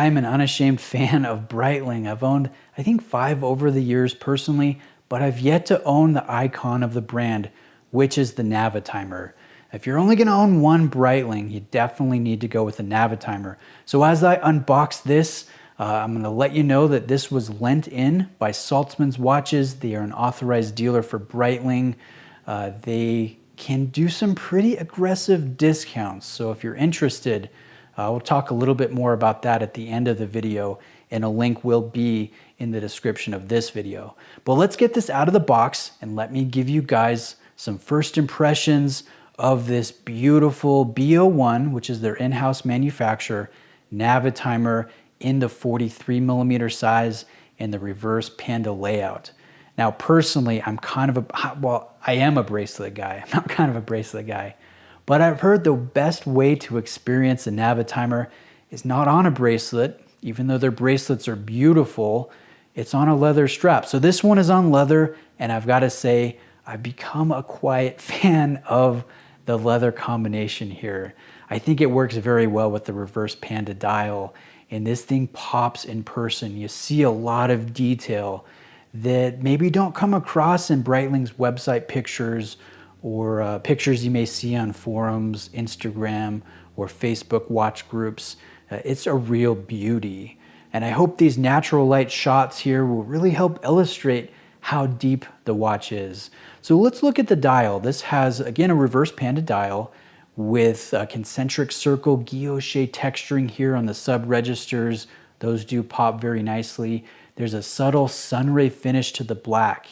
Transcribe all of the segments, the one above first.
I am an unashamed fan of Breitling. I've owned, I think, 5 over the years personally, but I've yet to own the icon of the brand, which is the Navitimer. If you're only gonna own one Breitling, you definitely need to go with the Navitimer. So as I unbox this, I'm gonna let you know that this was lent in by Saltzman's Watches. They are an authorized dealer for Breitling. They can do some pretty aggressive discounts. So if you're interested, we'll talk a little bit more about that at the end of the video, and a link will be in the description of this video. But let's get this out of the box and let me give you guys some first impressions of this beautiful B01, which is their in-house manufacturer, Navitimer in the 43mm size and the reverse panda layout. Now, personally, I'm kind of I am a bracelet guy. I'm not kind of a bracelet guy, but I've heard the best way to experience a Navitimer is not on a bracelet, even though their bracelets are beautiful, it's on a leather strap. So this one is on leather, and I've got to say, I've become a quiet fan of the leather combination here. I think it works very well with the reverse panda dial, and this thing pops in person. You see a lot of detail that maybe don't come across in Breitling's website pictures or pictures you may see on forums, Instagram, or Facebook watch groups. It's a real beauty. And I hope these natural light shots here will really help illustrate how deep the watch is. So let's look at the dial. This has, again, a reverse panda dial with concentric circle guilloche texturing here on the sub registers. Those do pop very nicely. There's a subtle sunray finish to the black.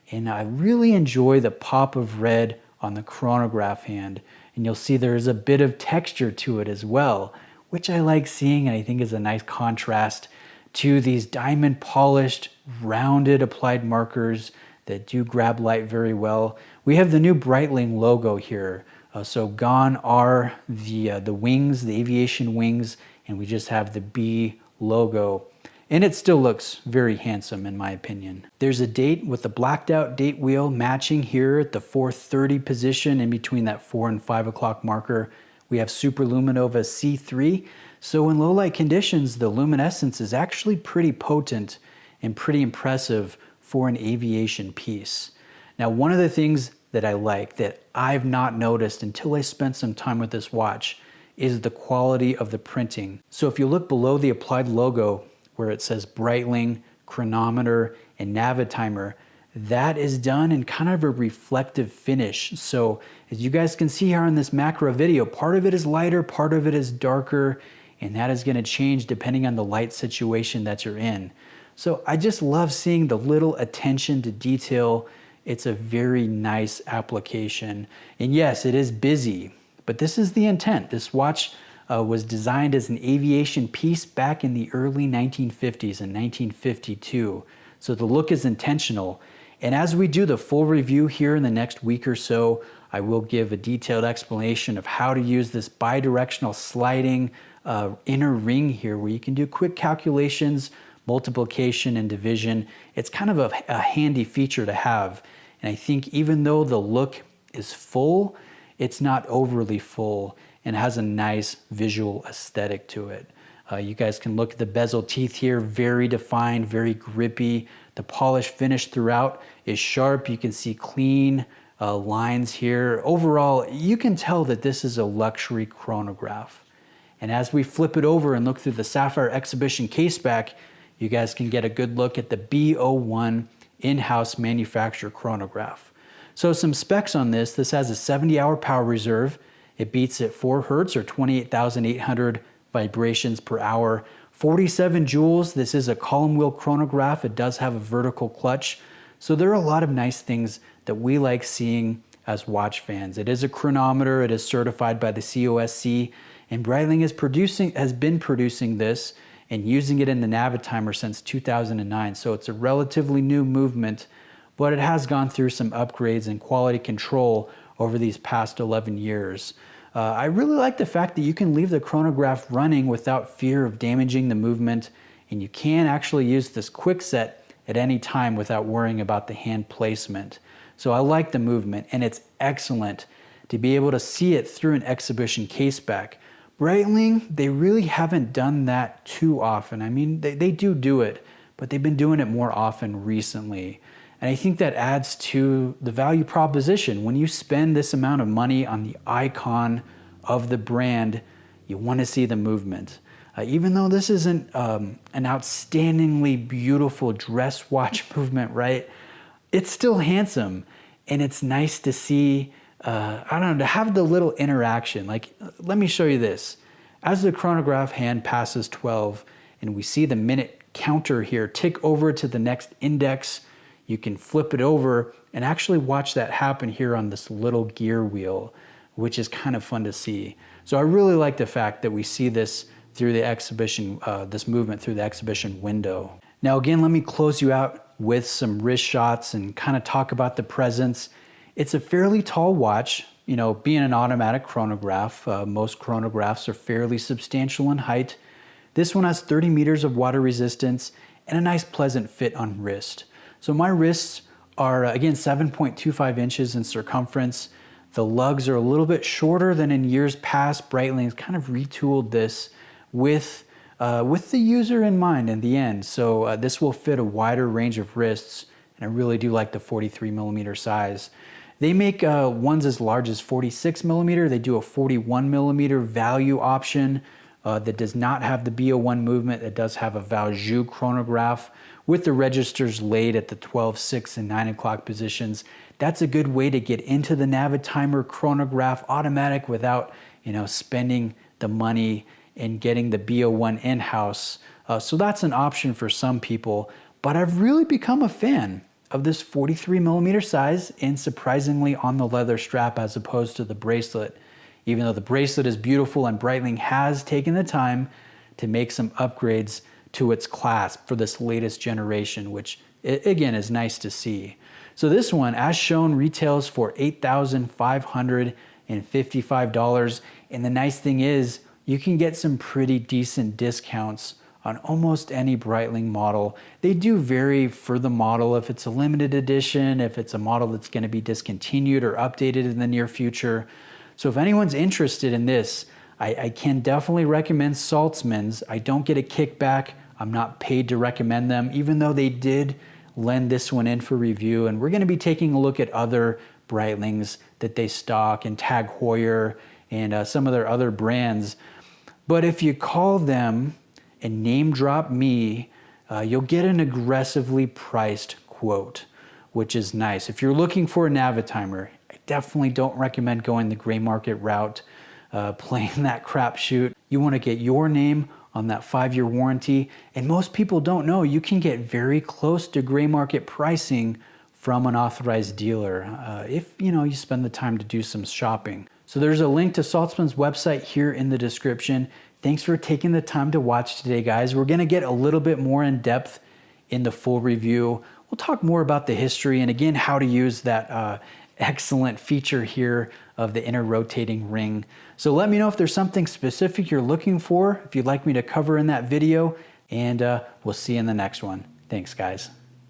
And I really enjoy the pop of red on the chronograph hand. And you'll see there's a bit of texture to it as well, which I like seeing, and I think is a nice contrast to these diamond polished, rounded applied markers that do grab light very well. We have the new Breitling logo here. So gone are the wings, the aviation wings, and we just have the B logo. And it still looks very handsome in my opinion. There's a date with the blacked out date wheel matching here at the 4:30 position in between that 4 and 5 o'clock marker. We have Superluminova C3. So in low light conditions, the luminescence is actually pretty potent and pretty impressive for an aviation piece. Now, one of the things that I like that I've not noticed until I spent some time with this watch is the quality of the printing. So if you look below the applied logo where it says Breitling, chronometer, and Navitimer, that is done in kind of a reflective finish. So as you guys can see here on this macro video, part of it is lighter, part of it is darker, and that is gonna change depending on the light situation that you're in. So I just love seeing the little attention to detail. It's a very nice application. And yes, it is busy, but this is the intent. This watch was designed as an aviation piece back in the early 1950s, in 1952. So the look is intentional. And as we do the full review here in the next week or so, I will give a detailed explanation of how to use this bidirectional sliding inner ring here where you can do quick calculations, multiplication and division. It's kind of a handy feature to have. And I think even though the look is full, it's not overly full and has a nice visual aesthetic to it. You guys can look at the bezel teeth here, very defined, very grippy. The polish finish throughout is sharp. You can see clean lines here. Overall, you can tell that this is a luxury chronograph. And as we flip it over and look through the Sapphire Exhibition caseback, you guys can get a good look at the B01 in-house manufacturer chronograph. So some specs on this. This has a 70-hour power reserve. It beats at 4 Hertz or 28,800 vibrations per hour. 47 joules. This is a column wheel chronograph. It does have a vertical clutch. So there are a lot of nice things that we like seeing as watch fans. It is a chronometer. It is certified by the COSC, and Breitling has been producing this and using it in the Navitimer since 2009. So it's a relatively new movement, but it has gone through some upgrades and quality control over these past 11 years. I really like the fact that you can leave the chronograph running without fear of damaging the movement, and you can actually use this quick set at any time without worrying about the hand placement. So I like the movement, and it's excellent to be able to see it through an exhibition caseback. Breitling, they really haven't done that too often. I mean, they do it, but they've been doing it more often recently. And I think that adds to the value proposition. When you spend this amount of money on the icon of the brand, you want to see the movement. Even though this isn't an outstandingly beautiful dress watch movement, right? It's still handsome, and it's nice to see, I don't know, to have the little interaction. Like, let me show you this. As the chronograph hand passes 12, and we see the minute counter here tick over to the next index, you can flip it over and actually watch that happen here on this little gear wheel, which is kind of fun to see. So I really like the fact that we see this through the exhibition, this movement through the exhibition window. Now again, let me close you out with some wrist shots and kind of talk about the presence. It's a fairly tall watch. You know, being an automatic chronograph, most chronographs are fairly substantial in height. This one has 30 meters of water resistance and a nice pleasant fit on wrist. So my wrists are, again, 7.25 inches in circumference. The lugs are a little bit shorter than in years past. Breitling's kind of retooled this with the user in mind in the end. So this will fit a wider range of wrists, and I really do like the 43 millimeter size. They make ones as large as 46 millimeter. They do a 41 millimeter value option that does not have the B01 movement. It does have a Valjoux chronograph with the registers laid at the 12, 6, and 9 o'clock positions. That's a good way to get into the Navitimer chronograph automatic without, you know, spending the money and getting the B01 in-house. So that's an option for some people, but I've really become a fan of this 43 millimeter size and surprisingly on the leather strap as opposed to the bracelet. Even though the bracelet is beautiful and Breitling has taken the time to make some upgrades to its clasp for this latest generation, which again is nice to see. So this one, as shown, retails for $8,555. And the nice thing is you can get some pretty decent discounts on almost any Breitling model. They do vary for the model, if it's a limited edition, if it's a model that's going to be discontinued or updated in the near future. So if anyone's interested in this, I can definitely recommend Saltzman's. I don't get a kickback. I'm not paid to recommend them, even though they did lend this one in for review. And we're going to be taking a look at other Breitlings that they stock, and Tag Heuer and some of their other brands. But if you call them and name drop me, you'll get an aggressively priced quote, which is nice. If you're looking for a Navitimer, I definitely don't recommend going the gray market route, playing that crapshoot. You want to get your name on that 5-year warranty. And most people don't know you can get very close to gray market pricing from an authorized dealer if you spend the time to do some shopping. So there's a link to Saltzman's website here in the description. Thanks for taking the time to watch today, guys. We're going to get a little bit more in depth in the full review. We'll talk more about the history and again how to use that excellent feature here of the inner rotating ring. So let me know if there's something specific you're looking for, if you'd like me to cover in that video, and we'll see you in the next one. Thanks, guys.